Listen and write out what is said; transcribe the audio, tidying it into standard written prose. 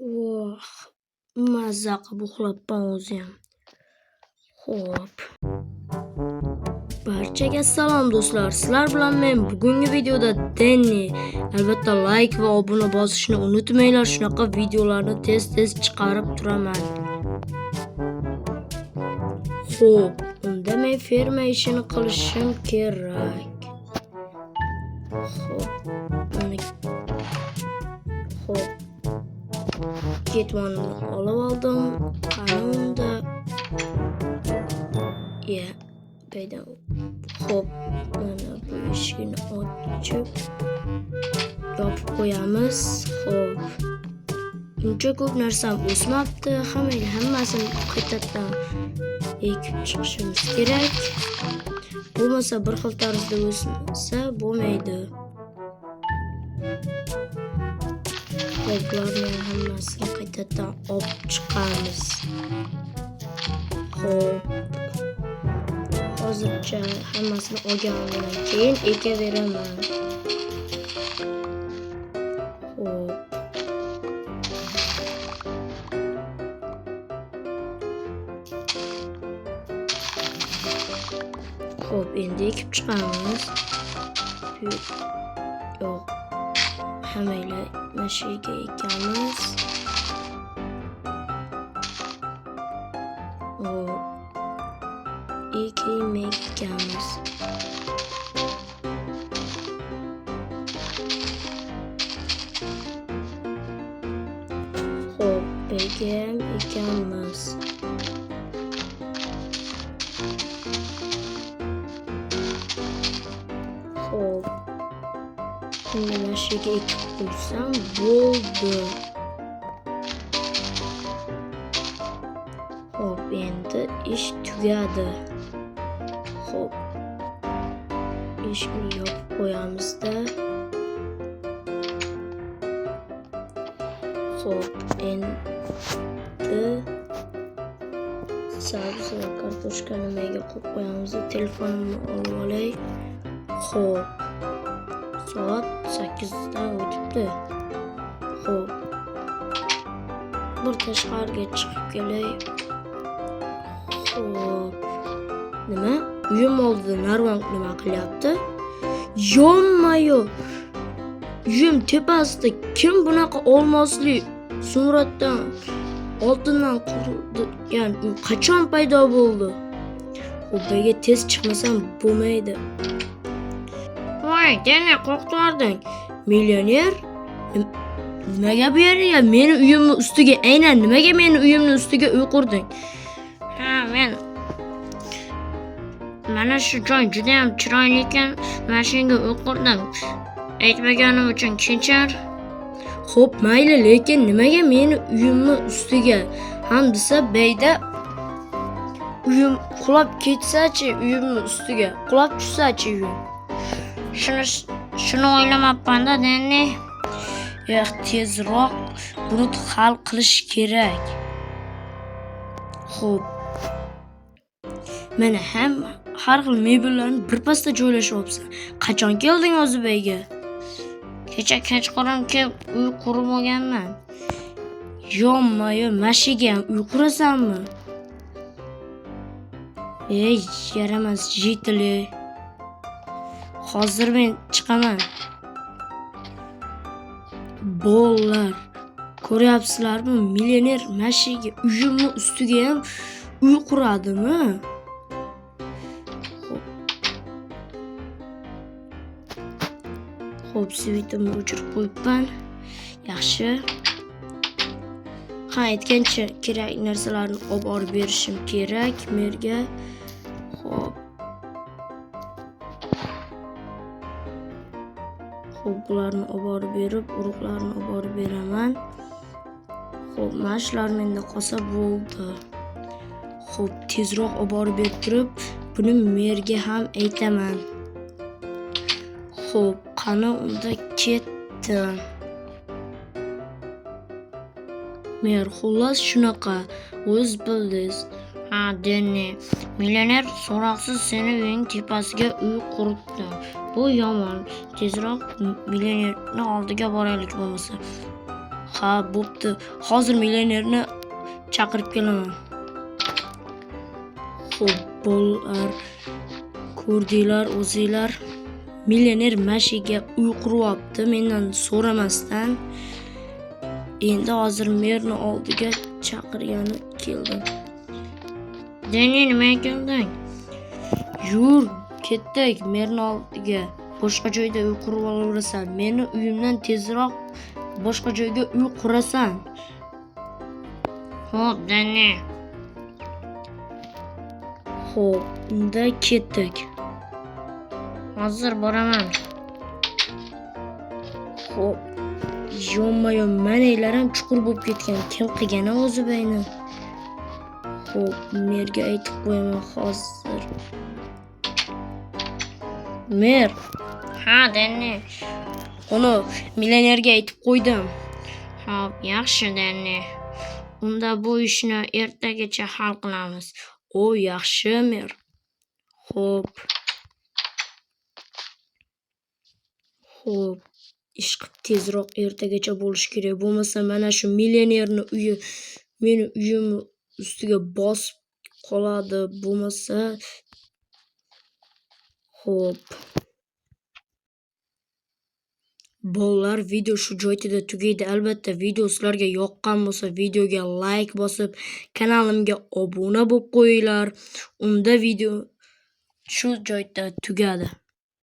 Voh, mazza qilib uxlabman o'zim. Xo'p. Barchaga salom do'stlar. Sizlar bilan men bugungi videoda Denni. Albatta like va obuna bosishni unutmanglar. Shunaqa videolarni tez chiqarib turaman. Xo'p, unda men ferma ishini qilishim kerak. Xo'p. Ketmonni olib oldim. Qani unda. Xo'p, mana bu eshikni ochib yopib qo'yamiz. Xo'p. Uncha ko'p narsam o'smabdi. Hammasini qaytadan ekib chiqishimiz kerak. Bo'lmasa bir xil tarzda o'smasa bo'lmaydi. Bularning hammasini qaytadan olib chiqamiz. Xo'p. Hozircha hammasini olganimdan keyin ekaveraman. Xo'p. Xo'p, endi ekib chiqamiz. Yo'q. Hammaylar mashiga ekamiz. Ekamiz. Xo'p, ekamiz. Xo'p. Şimdi mashiga ekib qo'ysam bo'ldi. Xo'p, endi ish tugadi. Xo'p. Eshikni yopib qo'yamizda. Xo'p, endi sabzi va kartoshkani nimaga qo'yib qo'yamiz? Telefonimni olib olay. Xo'p. Soat 8 dan o'tibdi. Xo'p. Bir tashqariga chiqib kelay. Xo'p. Nima? Uyim oldida narvon nima qilyapti? Yonmayo. Uyim tepasida kim bunaqa olmosli suratdan oltindan qurildi? Ya'ni u qachon paydo bo'ldi? Xo'p, tez chiqmasam bo'lmaydi. Voy, Denni, qo'rqitarding. Millioner? Nimaga bu yerga meni uyimning ustiga, aynan nimaga meni uyimning ustiga uy qurding? Men mana shu joy juda ham chiroyli ekan, mashinaga uy qurdim. Aytmaganim uchun kechir. Xo'p, mayli, lekin nimaga meni uyimning ustiga? Ham desa bayda uyim qulab ketsa-chi, uyimning ustiga qulab tushsa-chi uyim. Shuni o'ylamabman-da, Denni. Tezroq buni hal qilish kerak. Xo'p. Mana har xil mebellarni birpasda joylashyapsan. Qachon kelding o'zi beyga? Kecha kechqurun kelib uy qurib olganman. Yonmayo, mashiga ham uy qurasanmi? Yaramas jitili. Hozir men chiqaman. Bolalar, ko'ryapsizlarmi? Millioner mashiga uyimning ustiga ham uy quradimi? Xo'p, svetimni o'chirib qo'yibman. Yaxshi. Aytgancha kerak narsalarni olib borib berishim kerak merga. Xo'p. Bularni olib borib berib, urug'larni olib borib beraman. Xo'p, mashlarni endi qolsa bo'ldi. Xo'p, tezroq olib borib berib turib, buni merga ham aytaman. Xo'p, qani unda ketdim. Mer, xullas shunaqa, o'z bildingiz. Denni, millioner so'roqsiz seni uying tepasiga uy quribdi. Bu yomon. Tezroq millionerning oldiga boraylik bo'lmasa. Ha, bo'pti. Hozir millionerni chaqirib kelaman. Xo'p, bolalar, ko'rdinglar o'zinglar. Millioner mashiga uy quryapti mendan so'ramasdan. Endi hozir merni oldiga chaqirgani keldim. Deni, nimaga kelding? Yur, ketdik merni oldiga. Boshqa joyda uy qurib olaverasan. Meni uyimdan tezroq boshqa joyga uy qurasan. Xo'p, Deni. Xo'p, unda ketdik. Hozir boraman. Xo'p. Yonma-yon maneylar ham chuqur bo'lib ketgan. Kim qilgan o'zi bayni? Xo'p, merga aytib qo'yaman hozir. Mer. Ha, Deni. Uni millionerga aytib qo'ydim. Xo'p, yaxshi, Deni. Unda bu ishni ertagacha hal qilamiz. O, yaxshi, mer. Xo'p. Xo'p. Ish qilib tezroq ertagacha bo'lish kerak. Bo'lmasa mana shu millionerni uyi meni uyim ustiga bosib qoladi. Bo'lmasa xo'p. Bolalar, video shu joyda tugaydi. Albatta, video sizlarga yoqqan bo'lsa, videoga like bosib, kanalimga obuna bo'lib qo'yinglar. Unda video shu joyda tugadi.